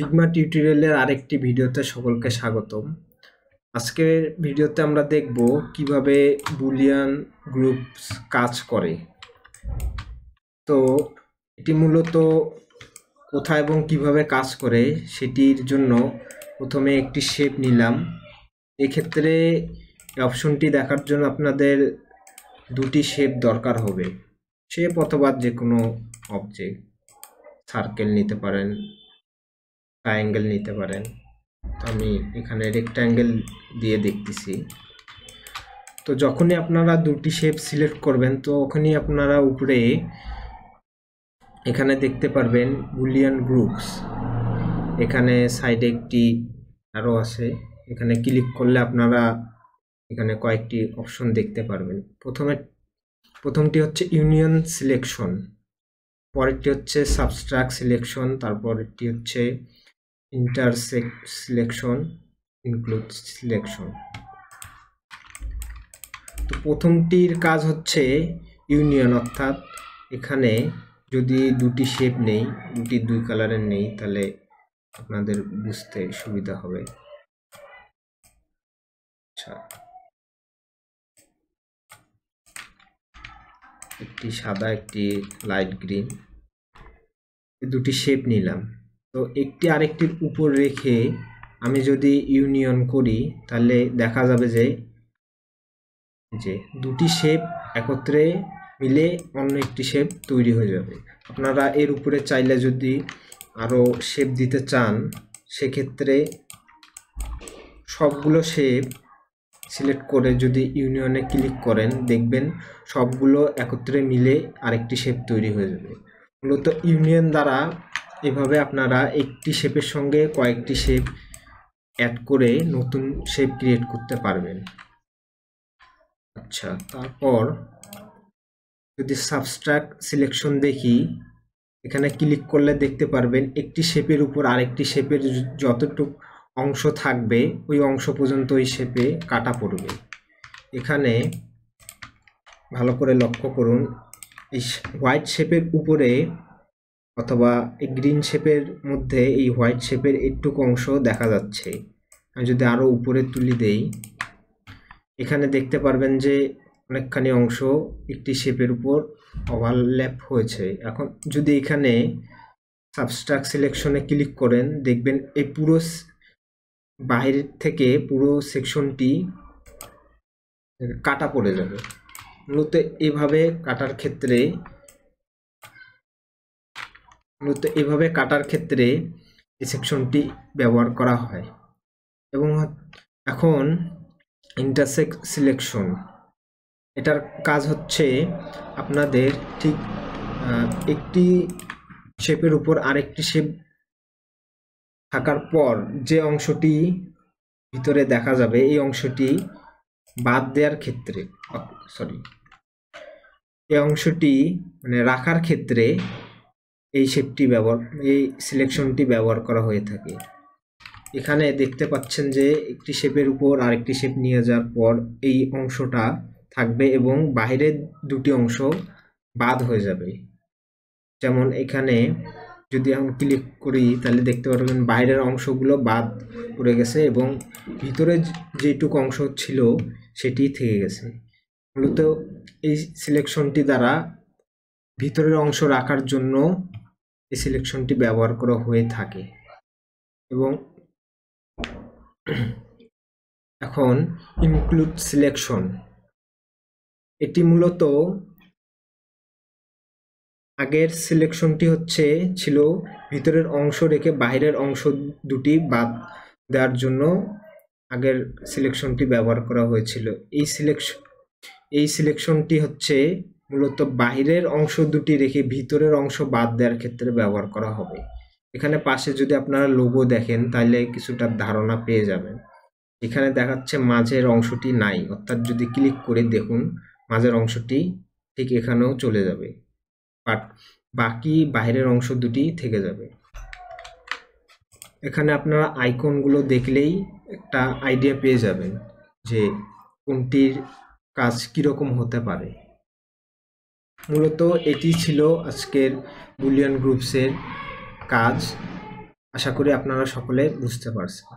Figma টিউটোরিয়ালের আরেকটি ভিডিওতে সকলকে স্বাগতম। আজকের ভিডিওতে আমরা দেখব কিভাবে বুলিয়ান গ্রুপস কাজ করে। তো এটি মূলত কোথায় এবং কিভাবে কাজ করে সেটির জন্য প্রথমে একটি শেপ নিলাম। এক্ষেত্রে অপশনটি দেখার জন্য আপনাদের দুটি শেপ দরকার হবে, শেপ অথবা যে কোনো অবজেক্ট, সার্কেল নিতে পারেন, ট্রায়াঙ্গেল নিতে পারেন। আমি এখানে রেক্ট্যাঙ্গেল দিয়ে দেখতেছি। তো যখনই আপনারা দুটি শেপ সিলেক্ট করবেন তখনই আপনারা উপরে এখানে দেখতে পারবেন বুলিয়ান গ্রুপস। এখানে সাইডে একটি আরও আছে, এখানে ক্লিক করলে আপনারা এখানে কয়েকটি অপশন দেখতে পারবেন। প্রথমটি হচ্ছে ইউনিয়ন সিলেকশন, পরেরটি হচ্ছে সাবস্ট্রাক্ট সিলেকশন, তারপরেরটি হচ্ছে ইন্টারসেক্ট সিলেকশন, ইনক্লুড সিলেকশন। তো প্রথমটির কাজ হচ্ছে ইউনিয়ন, অর্থাৎ এখানে যদি দুটি শেপ নেই, দুই কালারের নেই, তাহলে আপনাদের বুঝতে সুবিধা হবে। আচ্ছা, একটি সাদা একটি লাইট গ্রিন, দুটি শেপ নিলাম। তো একটি আরেকটির উপর রেখে আমি যদি ইউনিয়ন করি তাহলে দেখা যাবে যে দুটি শেপ একত্রে মিলে অন্য একটি শেপ তৈরি হয়ে যাবে। আপনারা এর উপরে চাইলে যদি আরও শেপ দিতে চান, সেক্ষেত্রে সবগুলো শেপ সিলেক্ট করে যদি ইউনিয়নে ক্লিক করেন, দেখবেন সবগুলো একত্রে মিলে আরেকটি শেপ তৈরি হয়ে যাবে। মূলত ইউনিয়ন দ্বারা এভাবে আপনারা একটি শেপের সঙ্গে কয়েকটি শেপ অ্যাড করে নতুন শেপ ক্রিয়েট করতে পারবেন। আচ্ছা, তারপর যদি সাবস্ট্রাক্ট সিলেকশন দেখি, এখানে ক্লিক করলে দেখতে পারবেন একটি শেপের উপর আরেকটি শেপের যতটুকু অংশ থাকবে ওই অংশ পর্যন্ত ওই শেপে কাটা পড়বে। এখানে ভালো করে লক্ষ্য করুন, এই হোয়াইট শেপের উপরে অথবা এই গ্রিন শেপের মধ্যে এই হোয়াইট শেপের একটুকু অংশ দেখা যাচ্ছে। আমি যদি আরও উপরে তুলি দেই, এখানে দেখতে পারবেন যে অনেকখানি অংশ একটি শেপের উপর ওভারল্যাপ হয়েছে। এখন যদি এখানে সাবস্ট্রাক্ট সিলেকশনে ক্লিক করেন, দেখবেন এই পুরো বাইরে থেকে পুরো সেকশনটি কাটা পড়ে যাবে। মূলত এভাবে কাটার ক্ষেত্রে এই সেকশনটি ব্যবহার করা হয়। এবং এখন ইন্টারসেক্ট সিলেকশন, এটার কাজ হচ্ছে আপনাদের ঠিক একটি শেপের উপর আরেকটি শেপ থাকার পর যে অংশটি ভিতরে দেখা যাবে এই অংশটি বাদ দেওয়ার ক্ষেত্রে, এই অংশটি মানে রাখার ক্ষেত্রে এই সিলেকশনটি ব্যবহার করা হয়ে থাকে। এখানে দেখতে পাচ্ছেন যে একটি শেপের উপর আরেকটি শেপ নিয়ে যাওয়ার পর এই অংশটা থাকবে এবং বাইরের দুটি অংশ বাদ হয়ে যাবে। যেমন এখানে যদি আমি ক্লিক করি তাহলে দেখতে পারবেন বাইরের অংশগুলো বাদ পড়ে গেছে এবং ভিতরে যেটুকু অংশ ছিল সেটি থেকে গেছে। মূলত এই সিলেকশনটি দ্বারা ভিতরের অংশ রাখার জন্য এই সিলেকশনটি ব্যবহার করা হয়ে থাকে। এবং এখন ইনক্লুড সিলেকশন, এটি মূলত আগের সিলেকশনটি ছিল ভিতরের অংশ রেখে বাইরের অংশ দুটি বাদ দেওয়ার জন্য আগের সিলেকশনটি ব্যবহার করা হয়েছিল। এই সিলেকশনটি মূলত বাইরের অংশ দুটি রেখে ভিতরের অংশ বাদ দেওয়ার ক্ষেত্রে ব্যবহার করা হবে। এখানে পাশে যদি আপনারা লোগো দেখেন তাহলে কিছুটা ধারণা পেয়ে যাবেন। এখানে দেখাচ্ছে মাঝের অংশটি নাই, অর্থাৎ যদি ক্লিক করে দেখুন মাঝের অংশটি ঠিক এখানেও চলে যাবে, বাট বাকি বাইরের অংশ দুটি থেকে যাবে। এখানে আপনারা আইকনগুলো দেখলেই একটা আইডিয়া পেয়ে যাবেন যে কোনটির কাজ কীরকম হতে পারে। মূলত এটি ছিল আজকের বুলিয়ান গ্রুপসের কাজ। আশা করি আপনারা সকলে বুঝতে পারছেন।